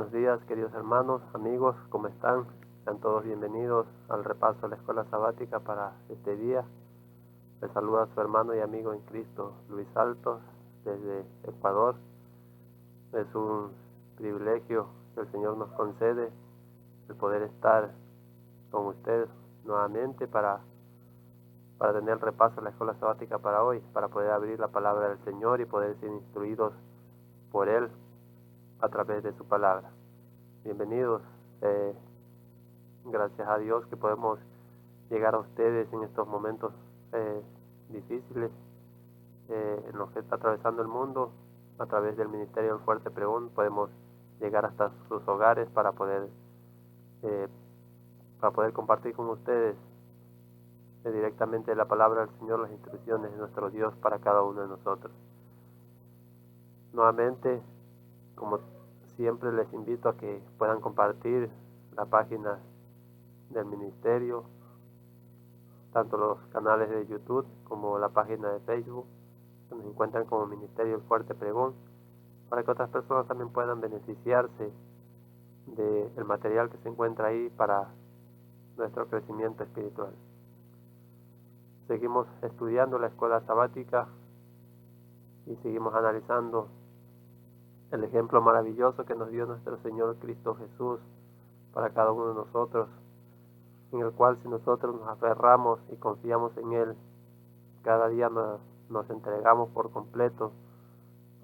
Buenos días, queridos hermanos, amigos, ¿cómo están? Sean todos bienvenidos al repaso de la escuela sabática para este día. Les saluda a su hermano y amigo en Cristo, Luis Altos, desde Ecuador. Es un privilegio que el Señor nos concede el poder estar con ustedes nuevamente para tener el repaso de la escuela sabática para hoy, para poder abrir la palabra del Señor y poder ser instruidos por Él a través de su palabra. Bienvenidos, gracias a Dios que podemos llegar a ustedes en estos momentos difíciles en los que está atravesando el mundo. A través del Ministerio del Fuerte Pregón podemos llegar hasta sus hogares para poder compartir con ustedes directamente la palabra del Señor, las instrucciones de nuestro Dios para cada uno de nosotros. Nuevamente, como siempre, les invito a que puedan compartir la página del ministerio, tanto los canales de YouTube como la página de Facebook, que nos encuentran como Ministerio del Fuerte Pregón, para que otras personas también puedan beneficiarse del material que se encuentra ahí para nuestro crecimiento espiritual. Seguimos estudiando la escuela sabática y seguimos analizando el ejemplo maravilloso que nos dio nuestro Señor Cristo Jesús para cada uno de nosotros, en el cual si nosotros nos aferramos y confiamos en Él, cada día nos entregamos por completo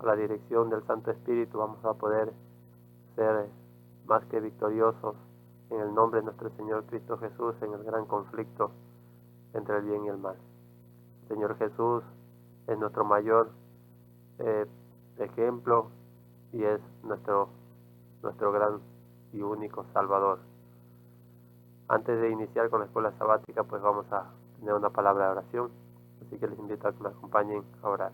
a la dirección del Santo Espíritu, vamos a poder ser más que victoriosos en el nombre de nuestro Señor Cristo Jesús en el gran conflicto entre el bien y el mal. El Señor Jesús es nuestro mayor ejemplo y es nuestro gran y único Salvador. Antes de iniciar con la escuela sabática, pues vamos a tener una palabra de oración, así que les invito a que me acompañen a orar.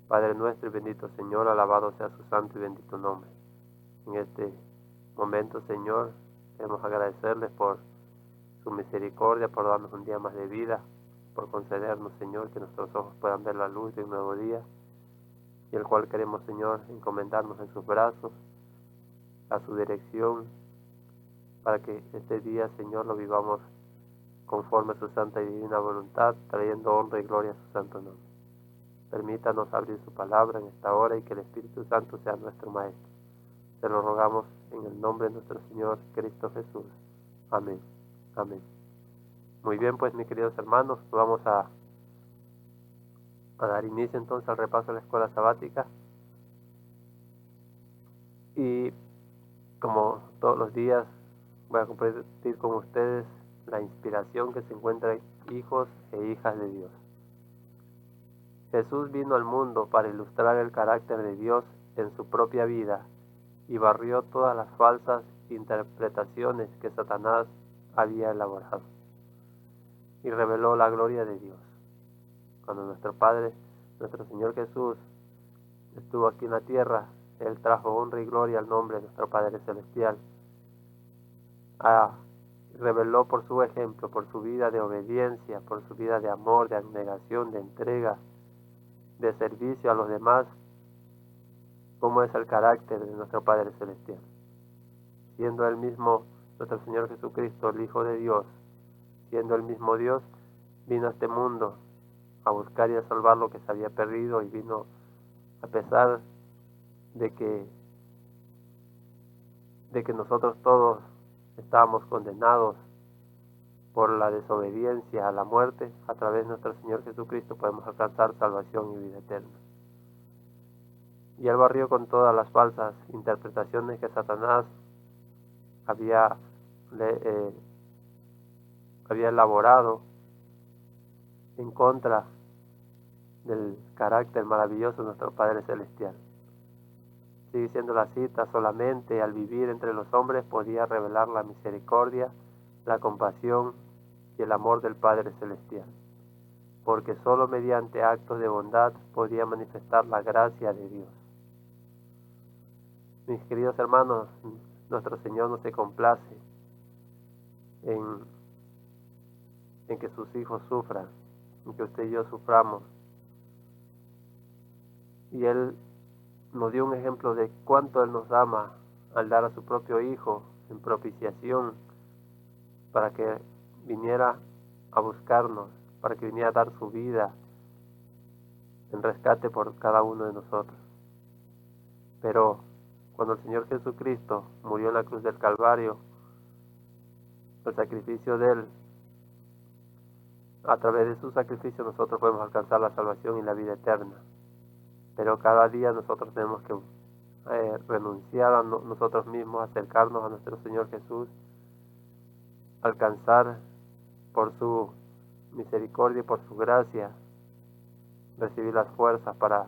Padre nuestro y bendito Señor, alabado sea su santo y bendito nombre. En este momento, Señor, queremos agradecerles por su misericordia, por darnos un día más de vida, por concedernos, Señor, que nuestros ojos puedan ver la luz de un nuevo día, y el cual queremos, Señor, encomendarnos en sus brazos, a su dirección, para que este día, Señor, lo vivamos conforme a su santa y divina voluntad, trayendo honra y gloria a su santo nombre. Permítanos abrir su palabra en esta hora y que el Espíritu Santo sea nuestro Maestro. Se lo rogamos en el nombre de nuestro Señor Cristo Jesús. Amén. Amén. Muy bien, pues mis queridos hermanos, vamos a dar inicio entonces al repaso de la escuela sabática. Y como todos los días, voy a compartir con ustedes la inspiración que se encuentra en hijos e hijas de Dios. Jesús vino al mundo para ilustrar el carácter de Dios en su propia vida y barrió todas las falsas interpretaciones que Satanás había elaborado y reveló la gloria de Dios. Cuando nuestro Padre, nuestro Señor Jesús, estuvo aquí en la tierra, Él trajo honra y gloria al nombre de nuestro Padre Celestial. Reveló por su ejemplo, por su vida de obediencia, por su vida de amor, de abnegación, de entrega, de servicio a los demás, cómo es el carácter de nuestro Padre Celestial. Siendo Él mismo, nuestro Señor Jesucristo, el Hijo de Dios, siendo el mismo Dios, vino a este mundo a buscar y a salvar lo que se había perdido, y vino a pesar de que nosotros todos estábamos condenados por la desobediencia a la muerte. A través de nuestro Señor Jesucristo podemos alcanzar salvación y vida eterna. Y Él barrió con todas las falsas interpretaciones que Satanás había elaborado en contra del carácter maravilloso de nuestro Padre Celestial. Sigue siendo la cita: solamente al vivir entre los hombres podía revelar la misericordia, la compasión y el amor del Padre Celestial, porque solo mediante actos de bondad podía manifestar la gracia de Dios. Mis queridos hermanos, nuestro Señor no se complace en que sus hijos sufran, en que usted y yo suframos. Y Él nos dio un ejemplo de cuánto Él nos ama al dar a su propio Hijo en propiciación para que viniera a buscarnos, para que viniera a dar su vida en rescate por cada uno de nosotros. Pero cuando el Señor Jesucristo murió en la cruz del Calvario, el sacrificio de Él, a través de su sacrificio nosotros podemos alcanzar la salvación y la vida eterna. Pero cada día nosotros tenemos que renunciar a nosotros mismos, acercarnos a nuestro Señor Jesús, alcanzar por su misericordia y por su gracia, recibir las fuerzas para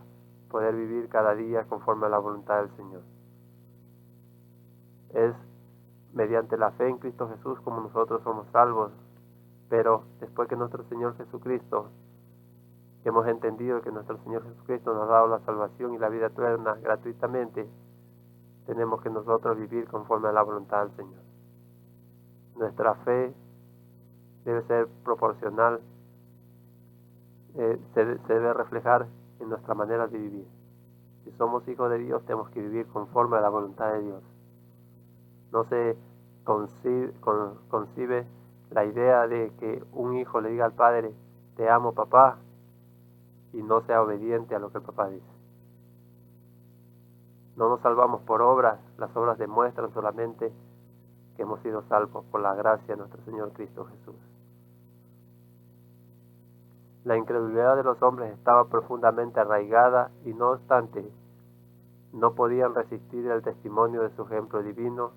poder vivir cada día conforme a la voluntad del Señor. Es mediante la fe en Cristo Jesús como nosotros somos salvos, pero después que nuestro Señor Jesucristo, que hemos entendido que nuestro Señor Jesucristo nos ha dado la salvación y la vida eterna gratuitamente, tenemos que nosotros vivir conforme a la voluntad del Señor. Nuestra fe debe ser proporcional, se debe reflejar en nuestra manera de vivir. Si somos hijos de Dios, tenemos que vivir conforme a la voluntad de Dios. No se concibe la idea de que un hijo le diga al padre, te amo papá, y no sea obediente a lo que el papá dice. No nos salvamos por obras, las obras demuestran solamente que hemos sido salvos por la gracia de nuestro Señor Cristo Jesús. La incredulidad de los hombres estaba profundamente arraigada y no obstante, no podían resistir el testimonio de su ejemplo divino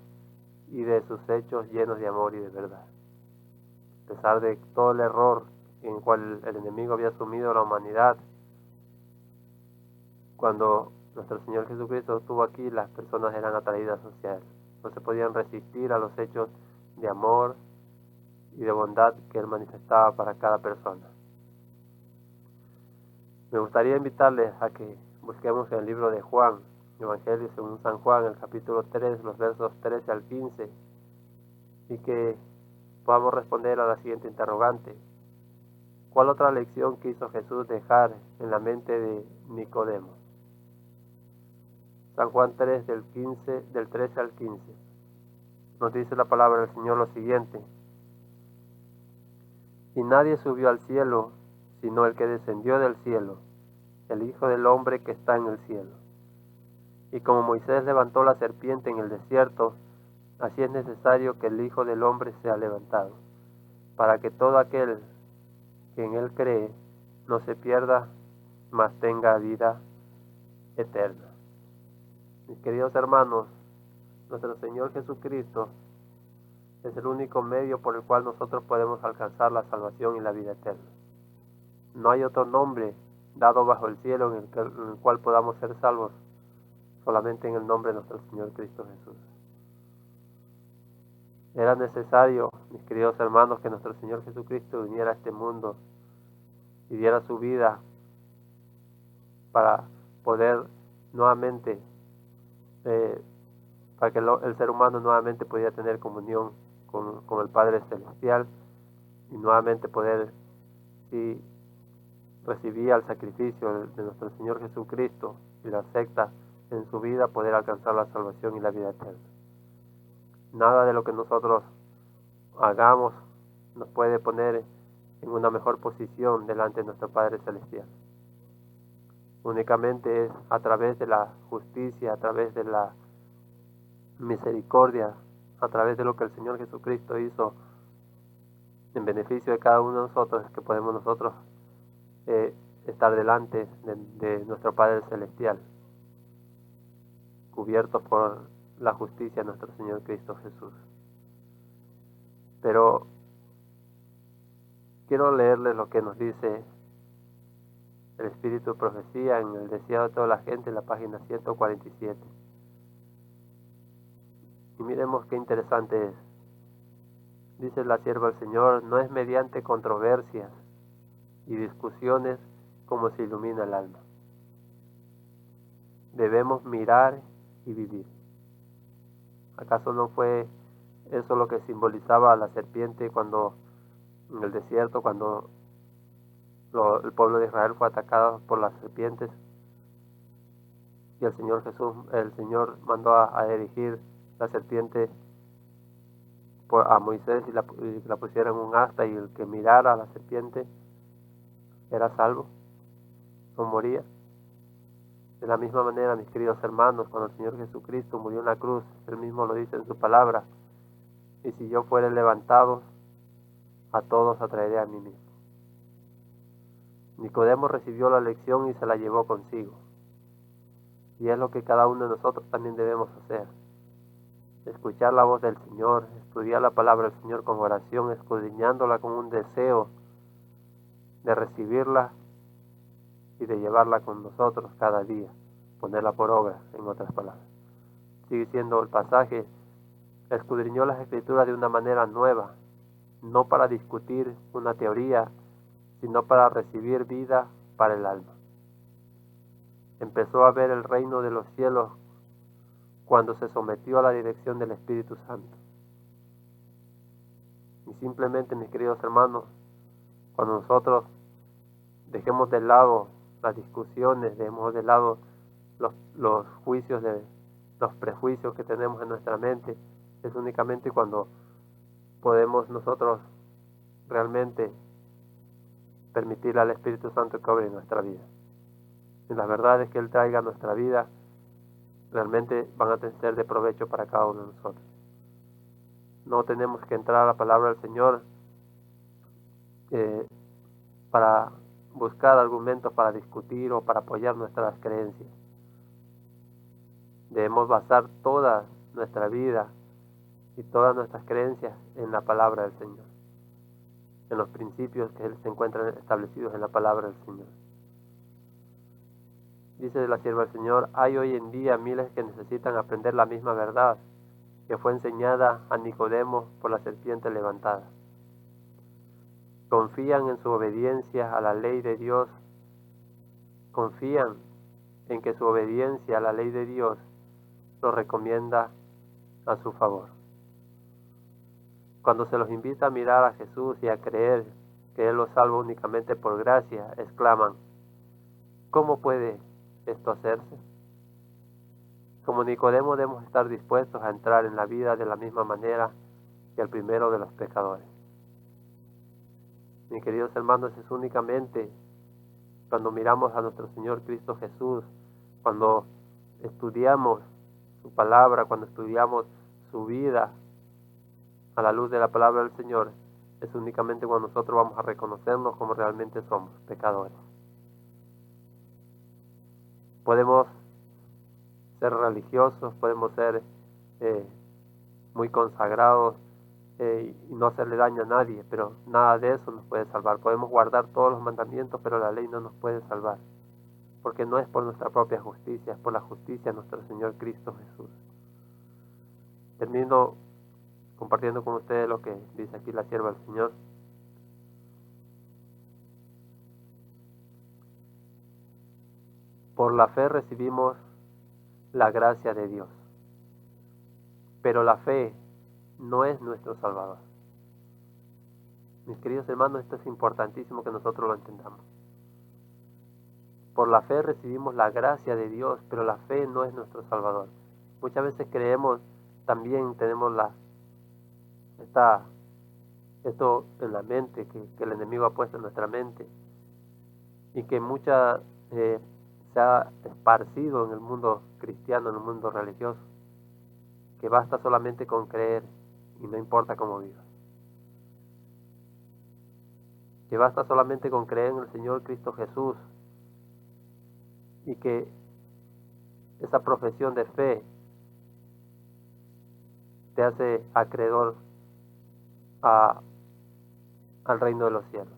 y de sus hechos llenos de amor y de verdad. A pesar de todo el error en el cual el enemigo había sumido a la humanidad, cuando nuestro Señor Jesucristo estuvo aquí, las personas eran atraídas hacia Él. No se podían resistir a los hechos de amor y de bondad que Él manifestaba para cada persona. Me gustaría invitarles a que busquemos en el libro de Juan, Evangelio según San Juan, el capítulo 3, los versos 13 al 15, y que podamos responder a la siguiente interrogante. ¿Cuál otra lección quiso Jesús dejar en la mente de Nicodemo? San Juan 3, del 13 al 15. Nos dice la palabra del Señor lo siguiente. Y nadie subió al cielo, sino el que descendió del cielo, el Hijo del Hombre que está en el cielo. Y como Moisés levantó la serpiente en el desierto, así es necesario que el Hijo del Hombre sea levantado, para que todo aquel que en él cree no se pierda, mas tenga vida eterna. Mis queridos hermanos, nuestro Señor Jesucristo es el único medio por el cual nosotros podemos alcanzar la salvación y la vida eterna. No hay otro nombre dado bajo el cielo en el cual podamos ser salvos, solamente en el nombre de nuestro Señor Cristo Jesús. Era necesario, mis queridos hermanos, que nuestro Señor Jesucristo viniera a este mundo y diera su vida para poder nuevamente, para que el ser humano nuevamente pudiera tener comunión con el Padre Celestial y nuevamente poder, si recibía el sacrificio de nuestro Señor Jesucristo y la acepta en su vida, poder alcanzar la salvación y la vida eterna. Nada de lo que nosotros hagamos nos puede poner en una mejor posición delante de nuestro Padre Celestial. Únicamente es a través de la justicia, a través de la misericordia, a través de lo que el Señor Jesucristo hizo en beneficio de cada uno de nosotros, que podemos nosotros estar delante de nuestro Padre Celestial, cubiertos por la justicia de nuestro Señor Cristo Jesús. Pero quiero leerles lo que nos dice el Espíritu de Profecía en el Deseado de toda la gente, en la página 147. Y miremos qué interesante es. Dice la sierva del Señor, no es mediante controversias y discusiones como se ilumina el alma. Debemos mirar y vivir. ¿Acaso no fue eso lo que simbolizaba a la serpiente cuando en el desierto, cuando el pueblo de Israel fue atacado por las serpientes? Y el Señor mandó a erigir la serpiente a Moisés y la pusiera en un asta, y el que mirara a la serpiente era salvo, no moría. De la misma manera, mis queridos hermanos, cuando el Señor Jesucristo murió en la cruz, Él mismo lo dice en su palabra: y si yo fuere levantado, a todos atraeré a mí mismo. Nicodemo recibió la lección y se la llevó consigo. Y es lo que cada uno de nosotros también debemos hacer: escuchar la voz del Señor, estudiar la palabra del Señor con oración, escudriñándola con un deseo de recibirla y de llevarla con nosotros cada día, ponerla por obra, en otras palabras. Sigue siendo el pasaje: escudriñó las Escrituras de una manera nueva, no para discutir una teoría, sino para recibir vida para el alma. Empezó a ver el reino de los cielos cuando se sometió a la dirección del Espíritu Santo. Y simplemente, mis queridos hermanos, cuando nosotros dejemos de lado las discusiones, dejemos de lado los juicios, los prejuicios que tenemos en nuestra mente, es únicamente cuando podemos nosotros realmente permitirle al Espíritu Santo que obre en nuestra vida. Y las verdades que Él traiga a nuestra vida realmente van a ser de provecho para cada uno de nosotros. No tenemos que entrar a la palabra del Señor para buscar argumentos para discutir o para apoyar nuestras creencias. Debemos basar toda nuestra vida y todas nuestras creencias en la palabra del Señor, en los principios que se encuentran establecidos en la palabra del Señor. Dice la sierva del Señor: hay hoy en día miles que necesitan aprender la misma verdad que fue enseñada a Nicodemo por la serpiente levantada. Confían en su obediencia a la ley de Dios, confían en que su obediencia a la ley de Dios los recomienda a su favor. Cuando se los invita a mirar a Jesús y a creer que Él los salva únicamente por gracia, exclaman: ¿cómo puede esto hacerse? Como Nicodemo, debemos estar dispuestos a entrar en la vida de la misma manera que el primero de los pecadores. Mis queridos hermanos, es únicamente cuando miramos a nuestro Señor Cristo Jesús, cuando estudiamos su palabra, cuando estudiamos su vida a la luz de la palabra del Señor, es únicamente cuando nosotros vamos a reconocernos como realmente somos, pecadores. Podemos ser religiosos, podemos ser muy consagrados y no hacerle daño a nadie, pero nada de eso nos puede salvar. Podemos guardar todos los mandamientos, pero la ley no nos puede salvar, porque no es por nuestra propia justicia, es por la justicia de nuestro Señor Cristo Jesús. Termino compartiendo con ustedes lo que dice aquí la sierva del Señor. Por la fe recibimos la gracia de Dios, pero la fe no es nuestro Salvador. Mis queridos hermanos, esto es importantísimo que nosotros lo entendamos. Por la fe recibimos la gracia de Dios, pero la fe no es nuestro Salvador. Muchas veces creemos, también tenemos esto en la mente, que el enemigo ha puesto en nuestra mente, y que se ha esparcido en el mundo cristiano, en el mundo religioso, que basta solamente con creer y no importa cómo vivas. Que basta solamente con creer en el Señor Cristo Jesús, y que esa profesión de fe te hace acreedor al reino de los cielos.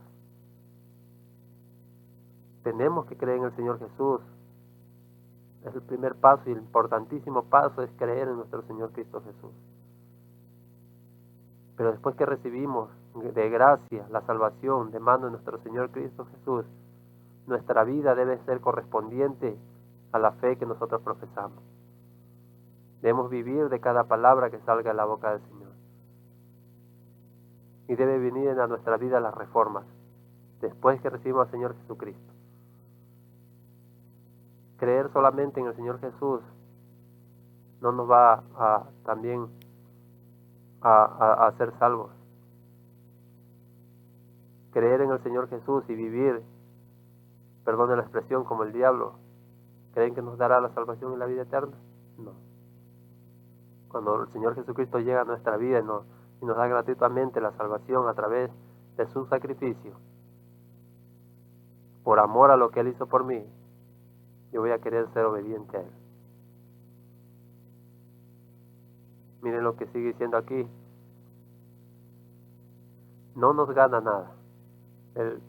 Tenemos que creer en el Señor Jesús. Es el primer paso, y el importantísimo paso es creer en nuestro Señor Cristo Jesús. Pero después que recibimos de gracia la salvación de mano de nuestro Señor Cristo Jesús, nuestra vida debe ser correspondiente a la fe que nosotros profesamos. Debemos vivir de cada palabra que salga de la boca del Señor. Y debe venir a nuestra vida las reformas, después que recibimos al Señor Jesucristo. Creer solamente en el Señor Jesús no nos va a también a ser salvos. Creer en el Señor Jesús y vivir, perdone la expresión, como el diablo, ¿creen que nos dará la salvación y la vida eterna? No. Cuando el Señor Jesucristo llega a nuestra vida y nos da gratuitamente la salvación a través de su sacrificio, por amor a lo que Él hizo por mí, yo voy a querer ser obediente a Él. Miren lo que sigue diciendo aquí. No nos gana nada.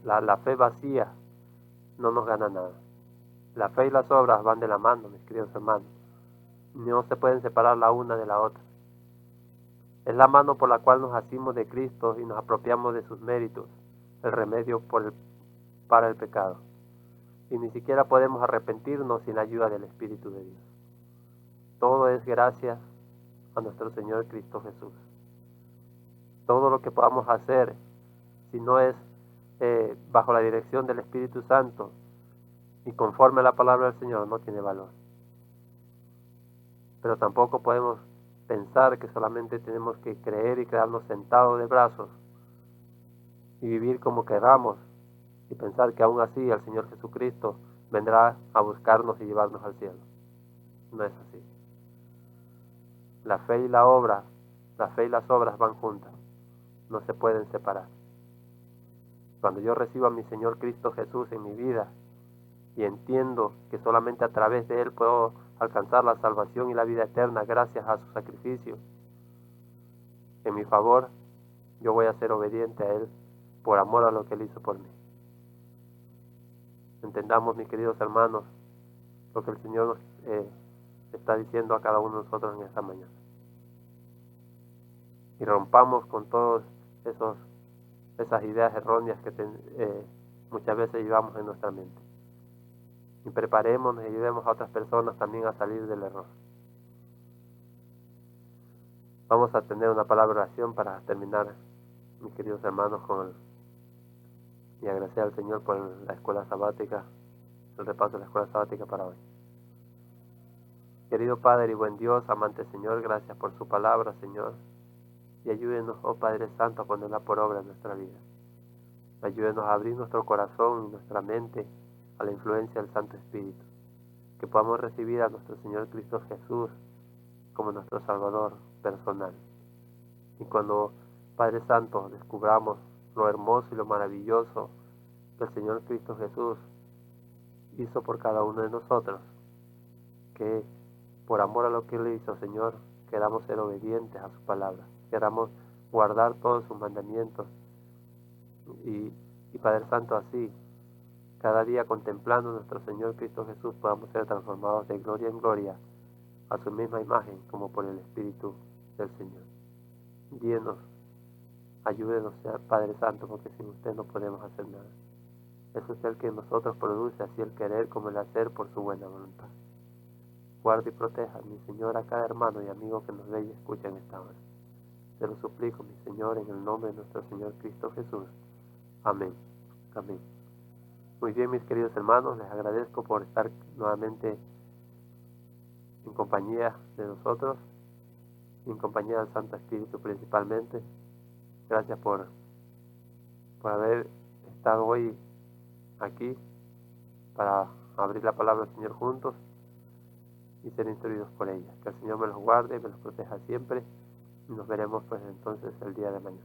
La fe vacía no nos gana nada. La fe y las obras van de la mano, mis queridos hermanos. No se pueden separar la una de la otra. Es la mano por la cual nos asimos de Cristo y nos apropiamos de sus méritos, el remedio para el pecado. Y ni siquiera podemos arrepentirnos sin la ayuda del Espíritu de Dios. Todo es gracias a nuestro Señor Cristo Jesús. Todo lo que podamos hacer, si no es bajo la dirección del Espíritu Santo y conforme a la palabra del Señor, no tiene valor. Pero tampoco podemos pensar que solamente tenemos que creer y quedarnos sentados de brazos y vivir como queramos y pensar que aún así el Señor Jesucristo vendrá a buscarnos y llevarnos al cielo. No es así. La fe y la obra, la fe y las obras van juntas, no se pueden separar. Cuando yo recibo a mi Señor Cristo Jesús en mi vida y entiendo que solamente a través de Él puedo alcanzar la salvación y la vida eterna gracias a su sacrificio en mi favor, yo voy a ser obediente a Él por amor a lo que Él hizo por mí. Entendamos, mis queridos hermanos, lo que el Señor nos está diciendo a cada uno de nosotros en esta mañana. Y rompamos con todas esas ideas erróneas que muchas veces llevamos en nuestra mente. Y preparémonos y ayudemos a otras personas también a salir del error. Vamos a tener una palabra de oración para terminar, mis queridos hermanos, y agradecer al Señor por la escuela sabática, el repaso de la escuela sabática para hoy. Querido Padre y buen Dios, amante Señor, gracias por su palabra, Señor, y ayúdenos, oh Padre Santo, a ponerla por obra en nuestra vida. Ayúdenos a abrir nuestro corazón y nuestra mente a la influencia del Santo Espíritu, que podamos recibir a nuestro Señor Cristo Jesús como nuestro Salvador personal. Y cuando, Padre Santo, descubramos lo hermoso y lo maravilloso que el Señor Cristo Jesús hizo por cada uno de nosotros, que por amor a lo que Él hizo, Señor, queramos ser obedientes a su palabra, queramos guardar todos sus mandamientos y Padre Santo, así cada día contemplando a nuestro Señor Cristo Jesús podamos ser transformados de gloria en gloria a su misma imagen como por el Espíritu del Señor. Guíenos, ayúdenos, Padre Santo, porque sin usted no podemos hacer nada. Es usted el que en nosotros produce así el querer como el hacer por su buena voluntad. Guarde y proteja, mi Señor, a cada hermano y amigo que nos ve y escucha en esta hora. Te lo suplico, mi Señor, en el nombre de nuestro Señor Cristo Jesús. Amén. Amén. Muy bien, mis queridos hermanos, les agradezco por estar nuevamente en compañía de nosotros, en compañía del Santo Espíritu principalmente. Gracias por haber estado hoy aquí para abrir la palabra del Señor juntos y ser instruidos por ella. Que el Señor me los guarde y me los proteja siempre. Y nos veremos pues entonces el día de mañana.